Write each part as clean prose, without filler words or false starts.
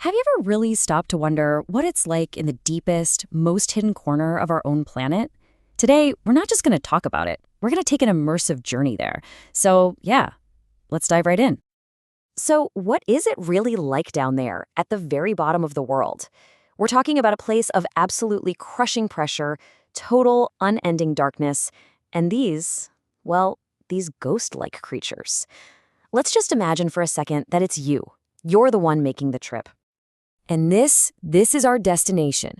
Have you ever really stopped to wonder what it's like in the deepest, most hidden corner of our own planet? Today, we're not just going to talk about it. We're going to take an immersive journey there. So, yeah, let's dive right in. So, what is it really like down there at the very bottom of the world? We're talking about a place of absolutely crushing pressure, total, unending darkness, and these ghost-like creatures. Let's just imagine for a second that it's you. You're the one making the trip. And this is our destination,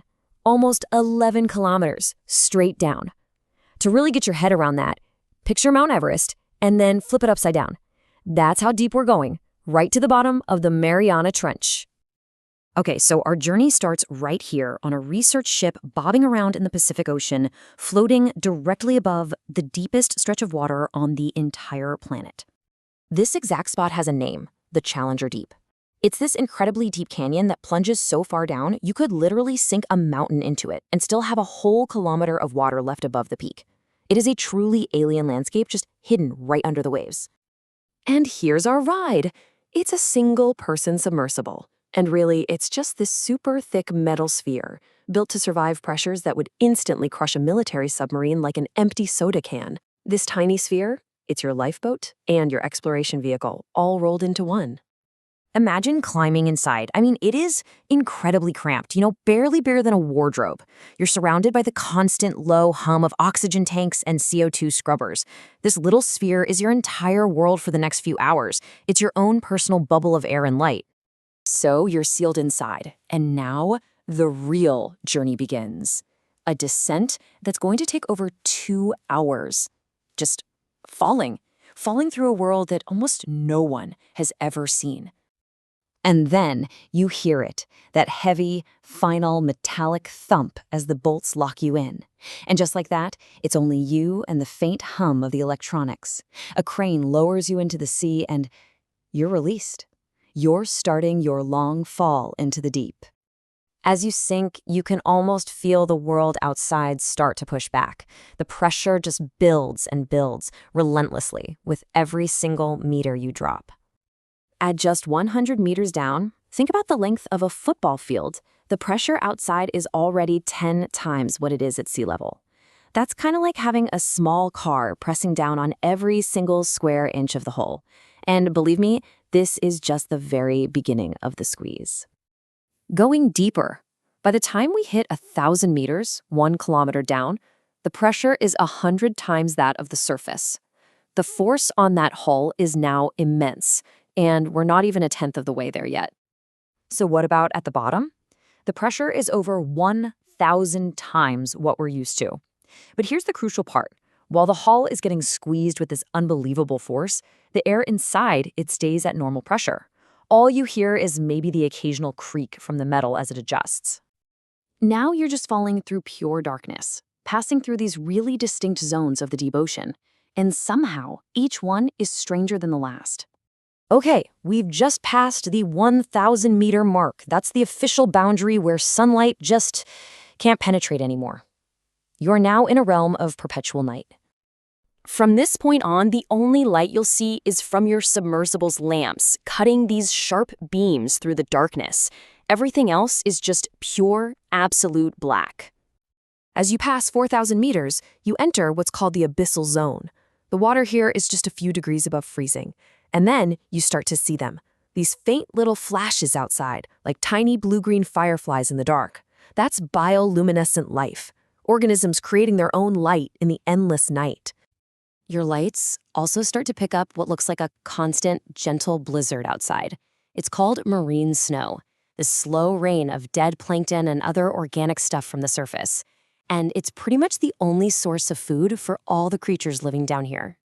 almost 11 kilometers straight down. To really get your head around that, picture Mount Everest and then flip it upside down. That's how deep we're going, right to the bottom of the Mariana Trench. Okay, so our journey starts right here on a research ship bobbing around in the Pacific Ocean, floating directly above the deepest stretch of water on the entire planet. This exact spot has a name, the Challenger Deep. It's this incredibly deep canyon that plunges so far down, you could literally sink a mountain into it and still have a whole kilometer of water left above the peak. It is a truly alien landscape just hidden right under the waves. And here's our ride. It's a single-person submersible. And really, it's just this super thick metal sphere, built to survive pressures that would instantly crush a military submarine like an empty soda can. This tiny sphere, it's your lifeboat and your exploration vehicle, all rolled into one. Imagine climbing inside. It is incredibly cramped, barely bigger than a wardrobe. You're surrounded by the constant low hum of oxygen tanks and CO2 scrubbers. This little sphere is your entire world for the next few hours. It's your own personal bubble of air and light. So you're sealed inside, and now the real journey begins. A descent that's going to take over 2 hours. Just falling through a world that almost no one has ever seen. And then you hear it, that heavy, final, metallic thump as the bolts lock you in. And just like that, it's only you and the faint hum of the electronics. A crane lowers you into the sea and you're released. You're starting your long fall into the deep. As you sink, you can almost feel the world outside start to push back. The pressure just builds and builds relentlessly with every single meter you drop. At just 100 meters down, think about the length of a football field. The pressure outside is already 10 times what it is at sea level. That's kind of like having a small car pressing down on every single square inch of the hull. And believe me, this is just the very beginning of the squeeze. Going deeper. By the time we hit 1,000 meters, 1 kilometer down, the pressure is 100 times that of the surface. The force on that hull is now immense, and we're not even 1/10 of the way there yet. So what about at the bottom? The pressure is over 1,000 times what we're used to. But here's the crucial part. While the hull is getting squeezed with this unbelievable force, the air inside, it stays at normal pressure. All you hear is maybe the occasional creak from the metal as it adjusts. Now you're just falling through pure darkness, passing through these really distinct zones of the deep ocean. And somehow, each one is stranger than the last. Okay, we've just passed the 1,000-meter mark. That's the official boundary where sunlight just can't penetrate anymore. You're now in a realm of perpetual night. From this point on, the only light you'll see is from your submersible's lamps, cutting these sharp beams through the darkness. Everything else is just pure, absolute black. As you pass 4,000 meters, you enter what's called the abyssal zone. The water here is just a few degrees above freezing. And then you start to see them. These faint little flashes outside, like tiny blue-green fireflies in the dark. That's bioluminescent life. Organisms creating their own light in the endless night. Your lights also start to pick up what looks like a constant, gentle blizzard outside. It's called marine snow, this slow rain of dead plankton and other organic stuff from the surface. And it's pretty much the only source of food for all the creatures living down here.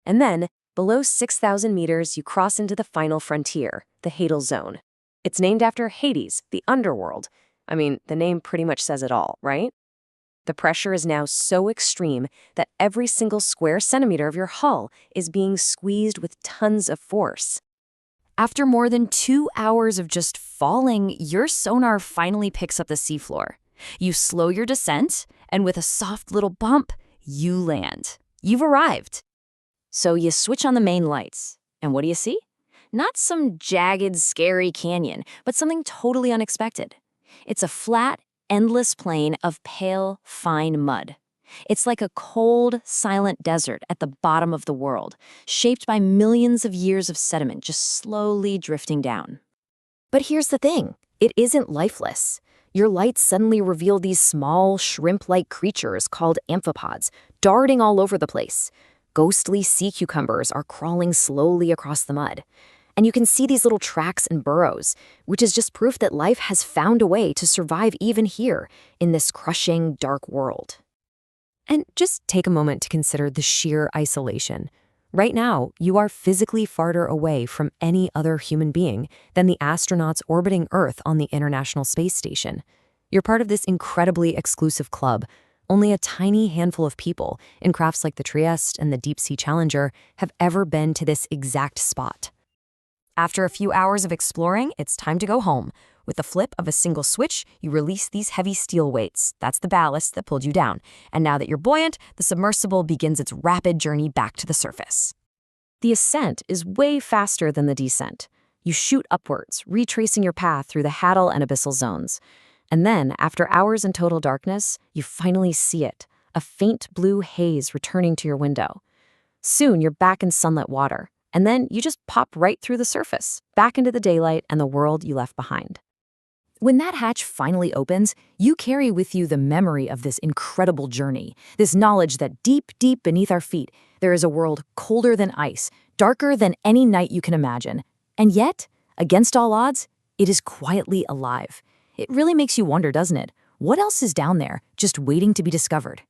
And then, below 6,000 meters, you cross into the final frontier, the hadal zone. It's named after Hades, the underworld. The name pretty much says it all, right? The pressure is now so extreme that every single square centimeter of your hull is being squeezed with tons of force. After more than 2 hours of just falling, your sonar finally picks up the seafloor. You slow your descent, and with a soft little bump, you land. You've arrived. So you switch on the main lights, and what do you see? Not some jagged, scary canyon, but something totally unexpected. It's a flat, endless plain of pale, fine mud. It's like a cold, silent desert at the bottom of the world, shaped by millions of years of sediment just slowly drifting down. But here's the thing, it isn't lifeless. Your lights suddenly reveal these small, shrimp-like creatures called amphipods, darting all over the place. Ghostly sea cucumbers are crawling slowly across the mud. And you can see these little tracks and burrows, which is just proof that life has found a way to survive even here, in this crushing, dark world. And just take a moment to consider the sheer isolation. Right now, you are physically farther away from any other human being than the astronauts orbiting Earth on the International Space Station. You're part of this incredibly exclusive club. Only a tiny handful of people in crafts like the Trieste and the Deepsea Challenger have ever been to this exact spot. After a few hours of exploring, it's time to go home. With the flip of a single switch, you release these heavy steel weights. That's the ballast that pulled you down. And now that you're buoyant, the submersible begins its rapid journey back to the surface. The ascent is way faster than the descent. You shoot upwards, retracing your path through the hadal and abyssal zones. And then, after hours in total darkness, you finally see it, a faint blue haze returning to your window. Soon, you're back in sunlit water. And then you just pop right through the surface, back into the daylight and the world you left behind. When that hatch finally opens, you carry with you the memory of this incredible journey, this knowledge that deep, deep beneath our feet, there is a world colder than ice, darker than any night you can imagine. And yet, against all odds, it is quietly alive. It really makes you wonder, doesn't it? What else is down there, just waiting to be discovered?